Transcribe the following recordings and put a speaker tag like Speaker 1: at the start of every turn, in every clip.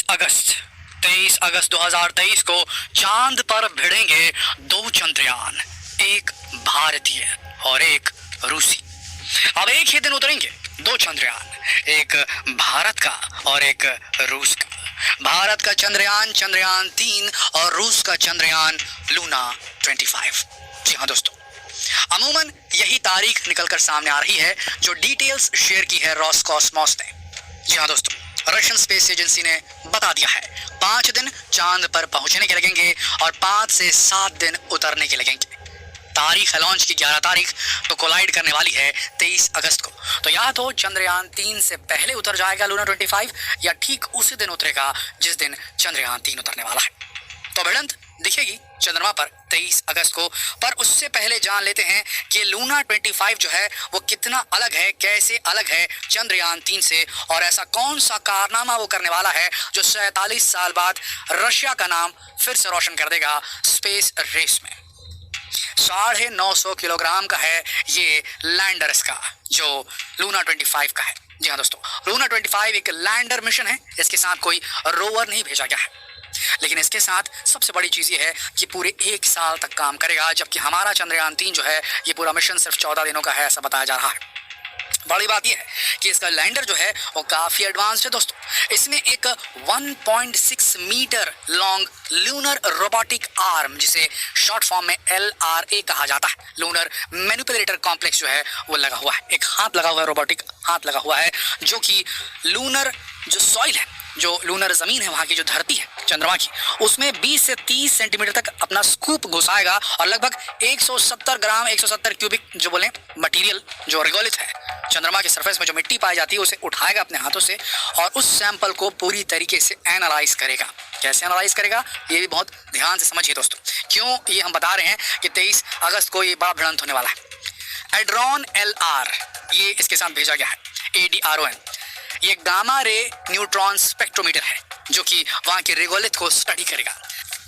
Speaker 1: अगस्त 23 अगस्त 2023 को चांद पर भिड़ेंगे दो चंद्रयान, एक भारतीय और एक रूसी। अब एक ही दिन उतरेंगे दो चंद्रयान, एक भारत का और एक रूस का। भारत का चंद्रयान चंद्रयान 3 और रूस का चंद्रयान लूना 25। जी हाँ दोस्तों, अमूमन यही तारीख निकलकर सामने आ रही है जो डिटेल्स शेयर की है रोसकॉस्मोस ने। जी हाँ दोस्तों, रशियन स्पेस एजेंसी ने बता दिया है 5 दिन चांद पर पहुंचने के लगेंगे और 5 से 7 दिन उतरने के लगेंगे। तारीख है लॉन्च की 11 तारीख, तो कोलाइड करने वाली है 23 अगस्त को। तो या तो चंद्रयान 3 से पहले उतर जाएगा लूना 25 या ठीक उसी दिन उतरेगा जिस दिन चंद्रयान 3 उतरने वाला है। तो भिड़ंत दिखेगी चंद्रमा पर 23 अगस्त को। पर उससे पहले जान लेते हैं कि लूना 25 जो है वो कितना अलग है, कैसे अलग है चंद्रयान 3 से, और ऐसा कौन सा कारनामा वो करने वाला है जो 47 साल बाद रशिया का नाम फिर से रोशन कर देगा स्पेस रेस में। 950 किलोग्राम का है ये लैंडर इसका, जो लूना 25 का है। जी हाँ दोस्तों, लूना 25 एक लैंडर मिशन है, इसके साथ कोई रोवर नहीं भेजा गया है। लेकिन इसके साथ सबसे बड़ी चीज ये है कि पूरे 1 साल तक काम करेगा, जबकि हमारा चंद्रयान 3 जो है ये पूरा मिशन सिर्फ 14 दिनों का है, ऐसा बताया जा रहा है। बड़ी बात यह है कि इसका लैंडर जो है वो काफी एडवांस्ड है दोस्तों। इसमें एक 1.6 metre long lunar robotic arm, जिसे शॉर्ट फॉर्म में LRA कहा जाता है, लूनर मैनिपुलेटर कॉम्प्लेक्स जो है वो लगा हुआ है। एक हाथ लगा हुआ है, रोबोटिक हाथ लगा हुआ है, जो कि लूनर जो सॉइल है, जो लूनर जमीन है, वहां की जो धरती है चंद्रमा की, उसमें 20 से 30 सेंटीमीटर तक अपना स्कूप घुसाएगा और लगभग 170 ग्राम 170 क्यूबिक जो बोले मटेरियल जो रिगोलिथ है चंद्रमा के सरफेस में जो मिट्टी पाई जाती है उसे उठाएगा अपने हाथों से और उस सैंपल को पूरी तरीके से एनालाइज करेगा। कैसे एनालाइज करेगा ये भी बहुत ध्यान से समझिए दोस्तों, क्यों ये हम बता रहे हैं कि 23 अगस्त को ये बड़ा भिड़ंत होने वाला है। एड्रॉन LR ये इसके साथ भेजा गया है, ADRON। ये गामा रे न्यूट्रॉन स्पेक्ट्रोमीटर है जो कि वहां के रिगोलिथ को स्टडी करेगा।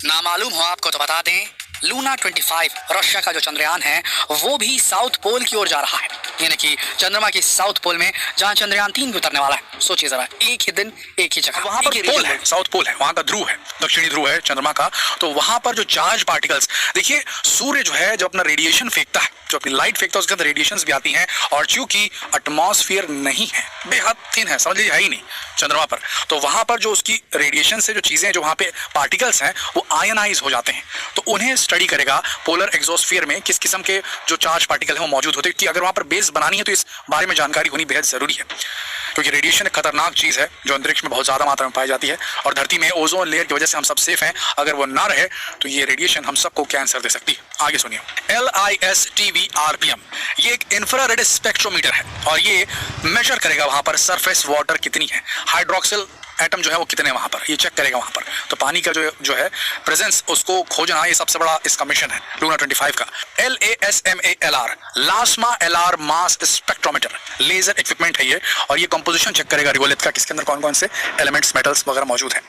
Speaker 1: ना मालूम हो आपको तो बता दें, लूना 25 रशिया का जो चंद्रयान है वो भी साउथ पोल की ओर जा रहा है, यानी कि चंद्रमा की साउथ पोल में जहां चंद्रयान 3 भी उतरने वाला है। सोचिए जरा, एक ही दिन एक ही जगह, वहां पर पोल है, साउथ पोल है, वहां का ध्रुव है, दक्षिणी ध्रुव है चंद्रमा का। तो वहां पर जो चार्ज पार्टिकल्स, देखिए सूर्य जो है जो अपना रेडिएशन फेंकता है, जो अपनी लाइट फेंकता है, उसके अंदर रेडिएशंस भी आती हैं, और चूंकि एटमॉस्फेयर नहीं है, बेहद थिन है, समझ लीजिए है ही नहीं चंद्रमा पर, तो वहां पर जो उसकी रेडिएशन से जो चीजें जो वहां पे पार्टिकल्स हैं वो आयनाइज हो जाते हैं। तो उन्हें स्टडी करेगा पोलर एक्सोस्फीयर में किस किस्म के जो चार्ज पार्टिकल हैं वो मौजूद होते हैं, कि अगर वहां पर बेस बनानी है तो इस बारे में जानकारी होनी बेहद जरूरी है, क्योंकि रेडिएशन एक खतरनाक चीज है जो अंतरिक्ष में बहुत ज्यादा मात्रा में पाई जाती है, और धरती में ओजोन लेयर की वजह से हम सब सेफ हैं। अगर वो ना रहे तो ये रेडिएशन हम सबको कैंसर दे सकती है। आगे सुनिए, LISTV RPM ये एक इंफ्रारेड स्पेक्ट्रोमीटर है और ये मेजर करेगा वहां पर सरफेस वाटर कितनी है, हाइड्रोक्सिल एटम जो है वो कितने वहां पर, ये चेक करेगा वहां पर। तो पानी का जो है प्रेजेंस उसको खोजना, ये सबसे बड़ा इसका मिशन है लूना 25 का। LASMALR LASMA LR mass spectrometer laser equipment है ये, और ये कंपोजिशन चेक करेगा रिगोलिथ का, किसके अंदर कौन कौन से एलिमेंट्स मेटल्स वगैरह मौजूद है।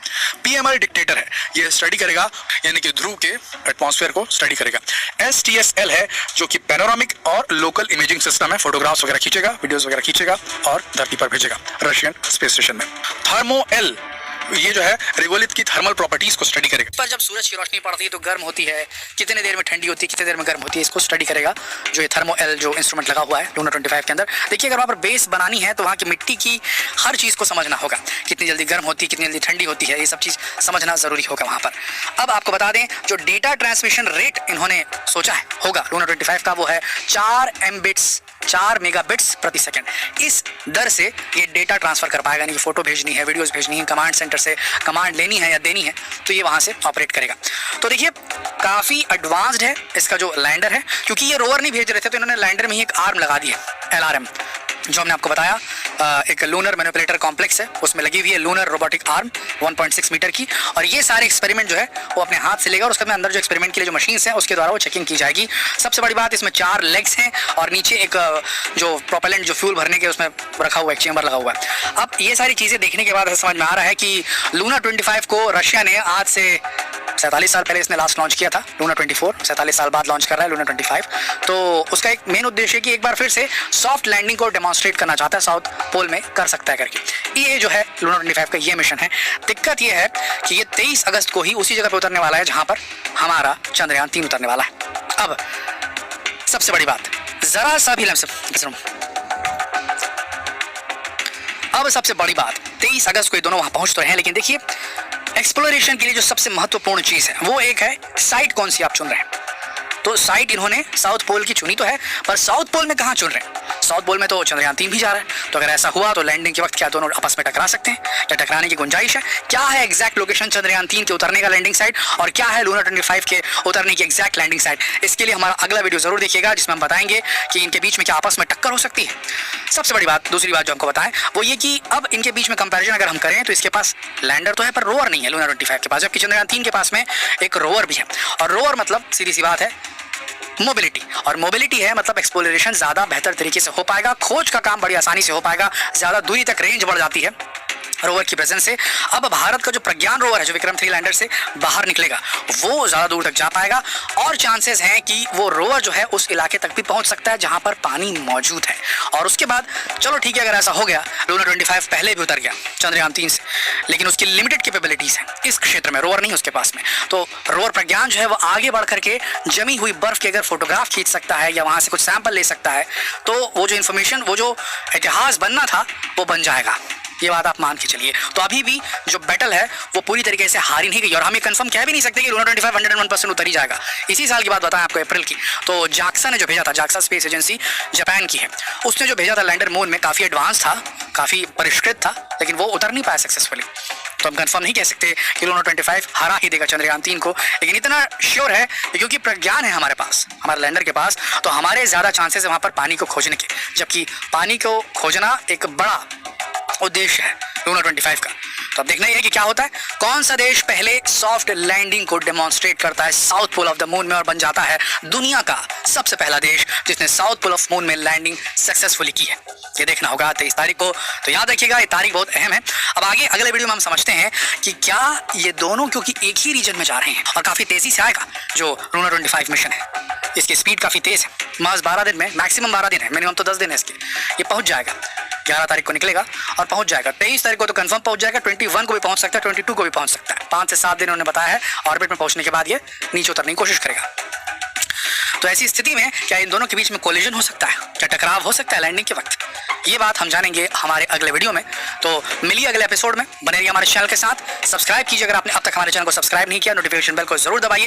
Speaker 1: PMR डिक्टेटर है, ये स्टडी करेगा यानी कि ध्रुव के एटमॉस्फेयर को स्टडी करेगा। STSL है जो कि पैनोरामिक और लोकल इमेजिंग सिस्टम है, फोटोग्राफ्स वगैरह खींचेगा, वीडियोस वगैरह खींचेगा और धरती पर भेजेगा रशियन स्पेस स्टेशन में। थर्मो L ये जो है रिगोलिथ की थर्मल प्रॉपर्टीज को स्टडी करेगा। पर जब सूरज की रोशनी पड़ती है तो गर्म होती है, कितने देर में ठंडी होती है, कितने देर में गर्म होती है, इसको स्टडी करेगा जो ये थर्मो L जो इंस्ट्रूमेंट लगा हुआ है लूना 25 के अंदर। देखिए, अगर वहाँ पर बेस बनानी है तो वहाँ की मिट्टी की हर चीज़ को समझना होगा, कितनी जल्दी गर्म होती है, कितनी जल्दी ठंडी होती है, ये सब चीज़ समझना जरूरी होगा वहाँ पर। अब आपको बता दें जो डेटा ट्रांसमिशन रेट इन्होंने सोचा है होगा लूना 25 का, वो है 4 मेगाबिट्स प्रति सेकंड। इस दर से ये डेटा ट्रांसफर कर पाएगा, यानी कि फोटो भेजनी है, वीडियोस भेजनी है, कमांड सेंटर से कमांड लेनी है या देनी है तो ये वहां से ऑपरेट करेगा। तो देखिए काफी एडवांस्ड है इसका जो लैंडर है, क्योंकि ये रोवर नहीं भेज रहे थे तो इन्होंने लैंडर में ही एक आर्म लगा दी है, LRM, जो हमने आपको बताया एक लूनर मैनिपुलेटर कॉम्प्लेक्स है, उसमें लगी हुई है लूनर रोबोटिक आर्म 1.6 मीटर की, और ये सारे एक्सपेरिमेंट जो है वो अपने हाथ से लेगा और उसके अंदर जो एक्सपेरिमेंट के लिए जो मशीन्स हैं उसके द्वारा वो चेकिंग की जाएगी। सबसे बड़ी बात, इसमें 4 लेग्स हैं और नीचे एक जो प्रोपेलेंट जो फ्यूल भरने के उसमें रखा हुआ है, एक चेंबर लगा हुआ है। अब ये सारी चीजें देखने के बाद समझ में आ रहा है कि लूना 25 को रशिया ने आज से 47 साल पहले इसने लास्ट लॉन्च किया था लूना 24, 47 साल बाद लॉन्च कर रहा है लूना 25। तो उसका एक मेन उद्देश्य है कि एक बार फिर से सॉफ्ट लैंडिंग को डेमोन्स्ट्रेट करना चाहता है, साउथ पोल में कर सकता है करके। ये जो है लूना 25 का ये मिशन है। दिक्कत ये है कि ये 23 अगस्त को ही उसी जगह पर उतरने वाला है जहां पर हमारा चंद्रयान 3 उतरने वाला है। अब सबसे बड़ी बात, जरा सा भी अब सबसे बड़ी बात, 23 अगस्त को ये दोनों वहां पहुंच तो रहे हैं, लेकिन देखिए एक्सप्लोरेशन के लिए जो सबसे महत्वपूर्ण चीज है वो एक है साइट कौन सी आप चुन रहे हैं। तो साइट इन्होंने साउथ पोल की चुनी तो है, पर साउथ पोल में कहां चुन रहे हैं? साउथ पोल में तो चंद्रयान 3 भी जा रहा है, तो अगर ऐसा हुआ तो लैंडिंग के वक्त क्या दोनों आपस में टकरा सकते हैं? क्या टकराने की गुंजाइश है? क्या है एग्जैक्ट लोकेशन चंद्रयान 3 के उतरने का लैंडिंग साइट, और क्या है लूना 25 के उतरने की एग्जैक्ट लैंडिंग साइट? इसके लिए हमारा अगला वीडियो जरूर देखिएगा, जिसमें हम बताएंगे कि इनके बीच में क्या आपस में टक्कर हो सकती है। सबसे बड़ी बात, दूसरी बात जो हमको बताएं वो ये कि अब इनके बीच में कंपैरिजन अगर हम करें तो इसके पास लैंडर तो है पर रोवर नहीं है लूना 25 के पास, जबकि चंद्रयान 3 के पास में एक रोवर भी है। और रोवर मतलब सीधी सी बात है मोबिलिटी, और मोबिलिटी है मतलब एक्सप्लोरेशन ज्यादा बेहतर तरीके से हो पाएगा, खोज का काम बड़ी आसानी से हो पाएगा, ज्यादा दूरी तक रेंज बढ़ जाती है रोवर की प्रेजेंस से। अब भारत का जो प्रज्ञान रोवर है जो विक्रम 3 लैंडर से बाहर निकलेगा वो ज्यादा दूर तक जा पाएगा, और चांसेस हैं कि वो रोवर जो है उस इलाके तक भी पहुंच सकता है जहां पर पानी मौजूद है। और उसके बाद चलो ठीक है, अगर ऐसा हो गया लूना 25 पहले भी उतर गया चंद्रयान 3 से, लेकिन उसकी लिमिटेड कैपेबिलिटीज हैं इस क्षेत्र में, रोवर नहीं उसके पास में, तो रोवर प्रज्ञान जो है वो आगे बढ़ करके जमी हुई बर्फ की अगर फोटोग्राफ खींच सकता है या वहां से कुछ सैंपल ले सकता है, तो वो जो इन्फॉर्मेशन, वो जो इतिहास बनना था वो बन जाएगा। ये बात आप मान के चलिए। तो अभी भी जो बैटल है वो पूरी तरीके से हारी नहीं गई, और हम ये कंफर्म कह भी नहीं सकते कि लूना 25 101% उतर ही जाएगा। इसी साल की बात बताएं आपको, अप्रैल की, तो जाक्सा ने जो भेजा था, जाक्सा स्पेस एजेंसी जापान की है, उसने जो भेजा था लैंडर मून में काफ़ी एडवांस था, काफ़ी परिष्कृत था, लेकिन वो उतर नहीं पाया सक्सेसफुली। तो हम कंफर्म नहीं कह सकते कि लूना 25 हरा ही देगा चंद्रयान 3 को, लेकिन इतना श्योर है क्योंकि प्रज्ञान है हमारे पास, हमारे लैंडर के पास, तो हमारे ज़्यादा चांसेस है वहाँ पर पानी को खोजने के, जबकि पानी को खोजना एक बड़ा उद्देश्य है लूना 25 का। तो अब देखना ही है कि क्या होता है, कौन सा देश पहले सॉफ्ट लैंडिंग को डेमोन्स्ट्रेट करता है south pole of the moon में और बन जाता है दुनिया का सबसे पहला देश जिसने साउथ पोल ऑफ मून में लैंडिंग सक्सेसफुली की है। ये देखना होगा 23 तारीख को, तो याद रखिएगा ये तारीख बहुत अहम है। अब आगे अगले वीडियो में हम समझते हैं कि क्या ये दोनों क्योंकि एक ही रीजन में जा रहे हैं और काफी तेजी से आएगा जो लूना 25 मिशन है, इसकी स्पीड काफी तेज है, महज 12 दिन में, मैक्सिमम 12 दिन है, मिनिमम तो 10 दिन है इसके, ये पहुंच जाएगा। 11 तारीख को निकलेगा और पहुंच जाएगा, 23 तारीख को तो कंफर्म पहुंच जाएगा, 21 को भी पहुंच सकता है, 22 को भी पहुंच सकता है। 5 से 7 दिन उन्होंने बताया है, ऑर्बिट में पहुंचने के बाद ये नीचे उतरने की कोशिश करेगा। तो ऐसी स्थिति में क्या इन दोनों के बीच में कोलिजन हो सकता है, क्या टकराव हो सकता है लैंडिंग के वक्त, ये बात हम जानेंगे हमारे अगले वीडियो में। तो मिलिए अगले एपिसोड में, बने रहिए हमारे चैनल के साथ, सब्सक्राइब कीजिए अगर आपने अब तक हमारे चैनल को सब्सक्राइब नहीं किया, नोटिफिकेशन बेल को जरूर दबाइए।